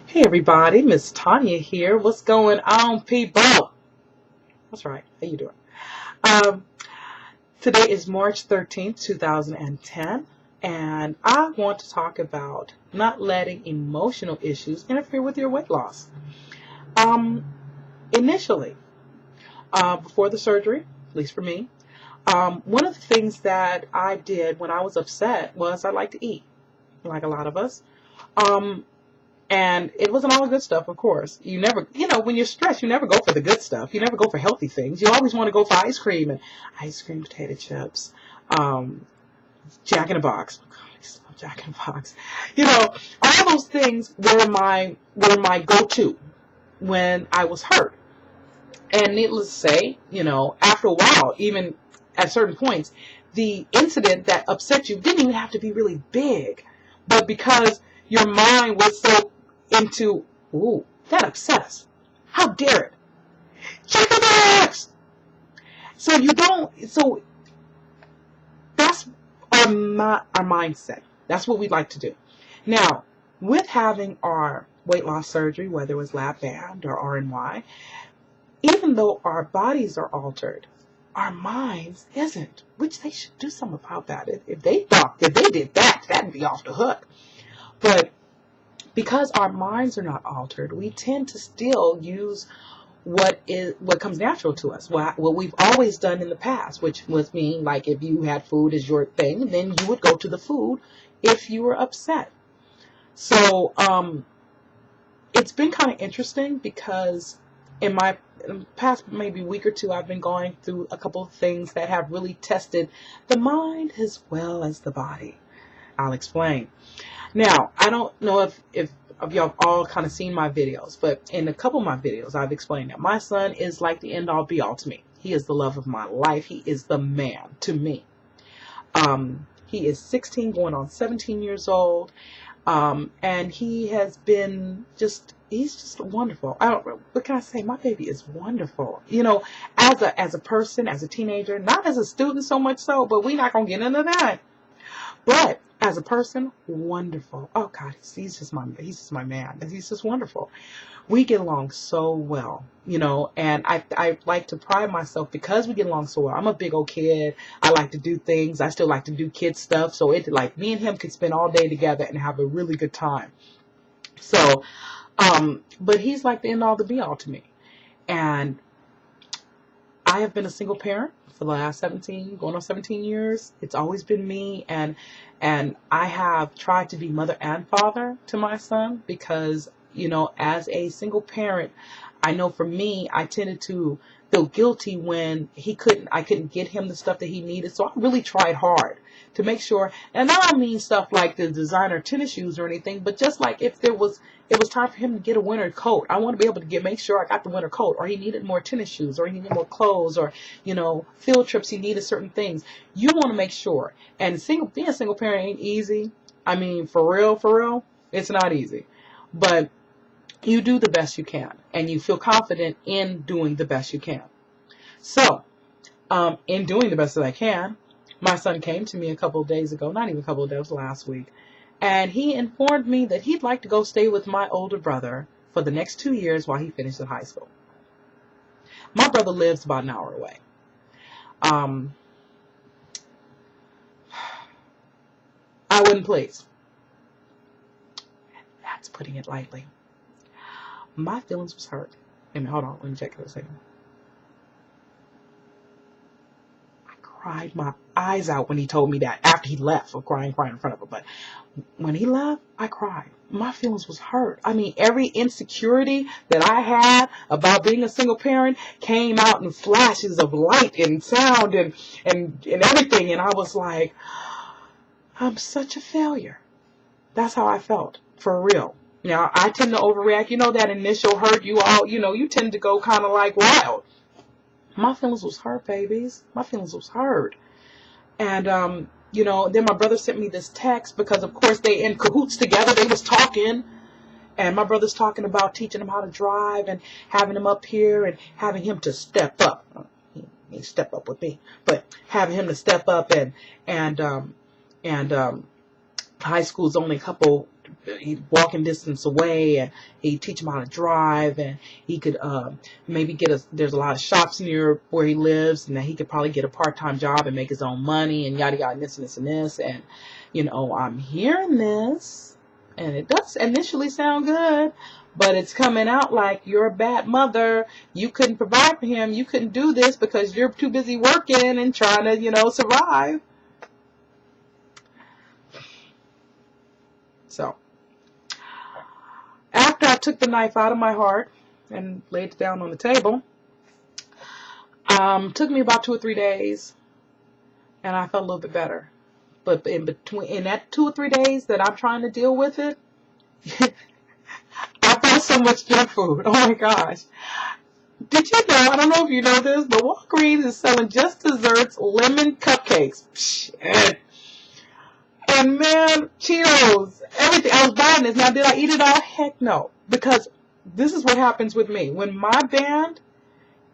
Hey everybody, Miss Tanya here. What's going on, people? That's right. How you doing? Um, Today is March 13th, 2010, and I want to talk about not letting emotional issues interfere with your weight loss. Um, Initially, before the surgery, at least for me, one of the things that I did when I was upset was I like to eat, like a lot of us. Um, And it wasn't all the good stuff, of course. You never, when you're stressed, you never go for the good stuff. You never go for healthy things. You always want to go for ice cream, potato chips, um, Jack in the Box. Oh, God, I used to love Jack in the Box. All those things were my go-to when I was hurt. And needless to say, after a while, even at certain points, the incident that upset you didn't even have to be really big. But because your mind was so into, ooh, that upset us. How dare it? Check the box! So that's our mindset. That's what we'd like to do. Now, with having our weight loss surgery, whether it was lap band or RNY, even though our bodies are altered, our minds isn't, which they should do something about that. If they did that, that'd be off the hook. But because our minds are not altered, we tend to still use what comes natural to us, what we've always done in the past, which was mean like if you had food as your thing, then you would go to the food if you were upset. So it's been kind of interesting because in the past maybe week or two, I've been going through a couple of things that have really tested the mind as well as the body. I'll explain. Now, I don't know if y'all all kind of seen my videos, but in a couple of my videos, I've explained that my son is like the end all be all to me. He is the love of my life. He is the man to me. He is 16 going on 17 years old. And he has been he's just wonderful. What can I say? My baby is wonderful. As a person, as a teenager, not as a student so much so, but we're not going to get into that. But as a person, wonderful. Oh God, he's just my man. He's just wonderful. We get along so well, and I like to pride myself because we get along so well. I'm a big old kid. I like to do things. I still like to do kid stuff. So like me and him could spend all day together and have a really good time. So, but he's like the end all the be all to me. And I have been a single parent for the last going on 17 years. It's always been me. And I have tried to be mother and father to my son because, as a single parent, I know for me, I tended to feel guilty when I couldn't get him the stuff that he needed. So I really tried hard to make sure, and I don't mean stuff like the designer tennis shoes or anything, but just like if it was time for him to get a winter coat, I want to be able to make sure I got the winter coat, or he needed more tennis shoes, or he needed more clothes, or, field trips, he needed certain things. You want to make sure. And being a single parent ain't easy. I mean, for real, it's not easy. But you do the best you can, and you feel confident in doing the best you can. So, in doing the best that I can, my son came to me a couple of days ago, not even a couple of days, last week, and he informed me that he'd like to go stay with my older brother for the next 2 years while he finishes high school. My brother lives about an hour away. I wouldn't please. That's putting it lightly. My feelings was hurt. Hold on, let me check it a second. I cried my eyes out when he told me that after he left, of crying in front of him. But when he left, I cried. My feelings was hurt. I mean, every insecurity that I had about being a single parent came out in flashes of light and sound and everything. And I was like, I'm such a failure. That's how I felt, for real. Now, I tend to overreact. That initial hurt, you tend to go kind of like wild. My feelings was hurt, babies. My feelings was hurt. And, then my brother sent me this text because, of course, they in cahoots together. They was talking. And my brother's talking about teaching him how to drive and having him up here and having him to step up. He step up with me, but having him to step up and high school's only a couple he'd walking distance away, and he'd teach him how to drive, and he could maybe there's a lot of shops near where he lives, and that he could probably get a part-time job and make his own money, and yada yada, and this, and I'm hearing this, and it does initially sound good, but it's coming out like you're a bad mother. You couldn't provide for him. You couldn't do this because you're too busy working and trying to survive. So after I took the knife out of my heart and laid it down on the table, took me about 2 or 3 days, and I felt a little bit better. But in that 2 or 3 days that I'm trying to deal with it, I bought so much junk food. Oh my gosh. Did you know, I don't know if you know this, but Walgreens is selling just desserts, lemon cupcakes. And man, Cheetos, everything. I was buying this. Now, did I eat it all? Heck no. Because this is what happens with me. When my band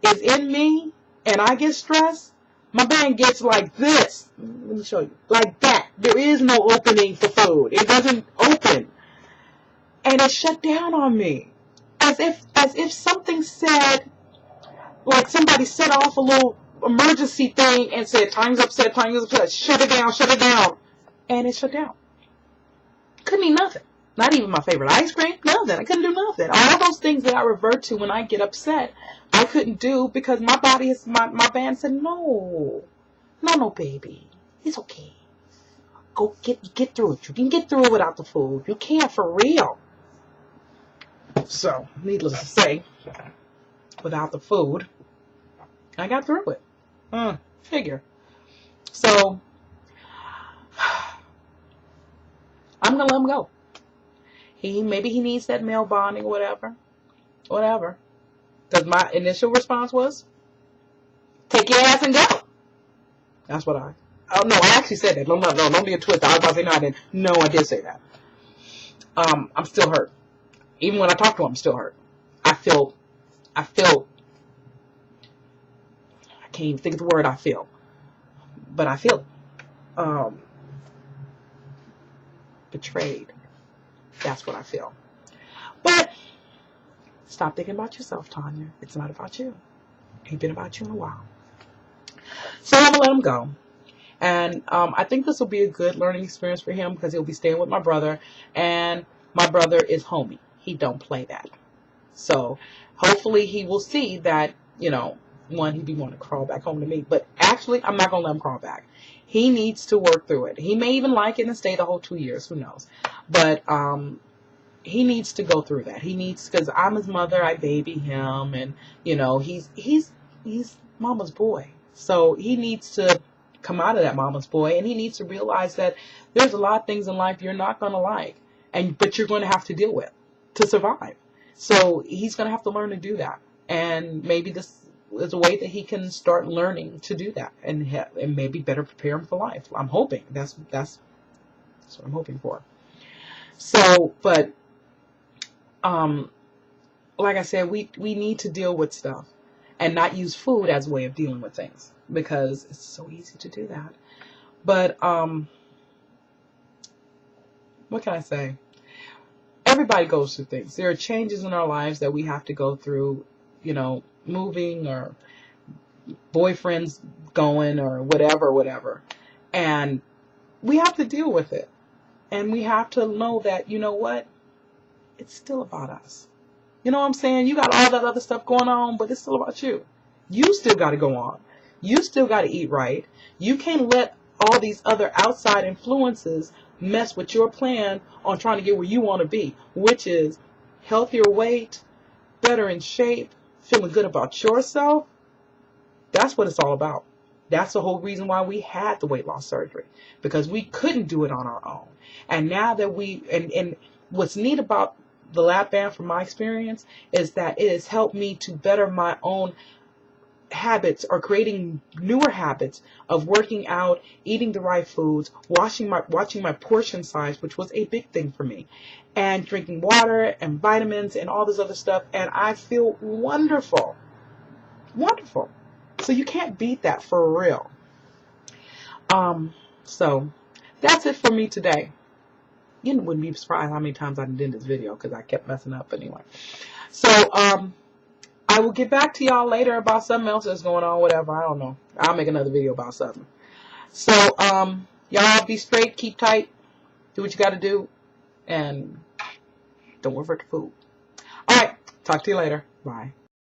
is in me and I get stressed, my band gets like this. Let me show you. Like that. There is no opening for food. It doesn't open. And it shut down on me. As if something said, like somebody set off a little emergency thing and said, time's up, shut it down. And it shut down. Couldn't eat nothing. Not even my favorite ice cream. Nothing. I couldn't do nothing. All those things that I revert to when I get upset, I couldn't do because my body my band said, no, baby. It's okay. Go get through it. You can get through it without the food. You can for real. So, needless to say, without the food, I got through it. Figure. So, I'm going to let him go. Maybe he needs that male bonding, whatever. Because my initial response was, take your ass and go. That's what I actually said that. No, don't be a twist. I was about to say no, I didn't. No, I did say that. I'm still hurt. Even when I talk to him, I'm still hurt. I feel, I can't even think of the word I feel. But I feel betrayed. That's what I feel. But stop thinking about yourself, Tanya. It's not about you. It ain't been about you in a while. So I'm going to let him go. And I think this will be a good learning experience for him because he'll be staying with my brother. And my brother is homey. He don't play that. So hopefully he will see that, one, he'd be wanting to crawl back home to me. But actually, I'm not going to let him crawl back. He needs to work through it. He may even like it and stay the whole 2 years. Who knows? But he needs to go through that. He needs, because I'm his mother. I baby him. And, he's mama's boy. So he needs to come out of that mama's boy. And he needs to realize that there's a lot of things in life you're not going to like. But you're going to have to deal with to survive. So he's going to have to learn to do that. And maybe this is a way that he can start learning to do that and maybe better prepare him for life. I'm hoping. That's what I'm hoping for. So, but like I said, we need to deal with stuff and not use food as a way of dealing with things because it's so easy to do that. But what can I say? Everybody goes through things. There are changes in our lives that we have to go through, moving or boyfriends going or whatever. And we have to deal with it. And we have to know that, what? It's still about us. You know what I'm saying? You got all that other stuff going on, but it's still about you. You still got to go on. You still got to eat right. You can't let all these other outside influences mess with your plan on trying to get where you want to be, which is healthier weight, better in shape, feeling good about yourself. That's what it's all about. That's the whole reason why we had the weight loss surgery, because we couldn't do it on our own. And now that and what's neat about the lap band from my experience is that it has helped me to better my own habits or creating newer habits of working out, eating the right foods, watching my portion size, which was a big thing for me, and drinking water and vitamins and all this other stuff. And I feel wonderful. Wonderful. So you can't beat that for real. So that's it for me today. You wouldn't be surprised how many times I did this video because I kept messing up anyway. So, I will get back to y'all later about something else that's going on, whatever. I don't know. I'll make another video about something. So, y'all be straight, keep tight, do what you got to do, and don't worry for the food. All right. Talk to you later. Bye.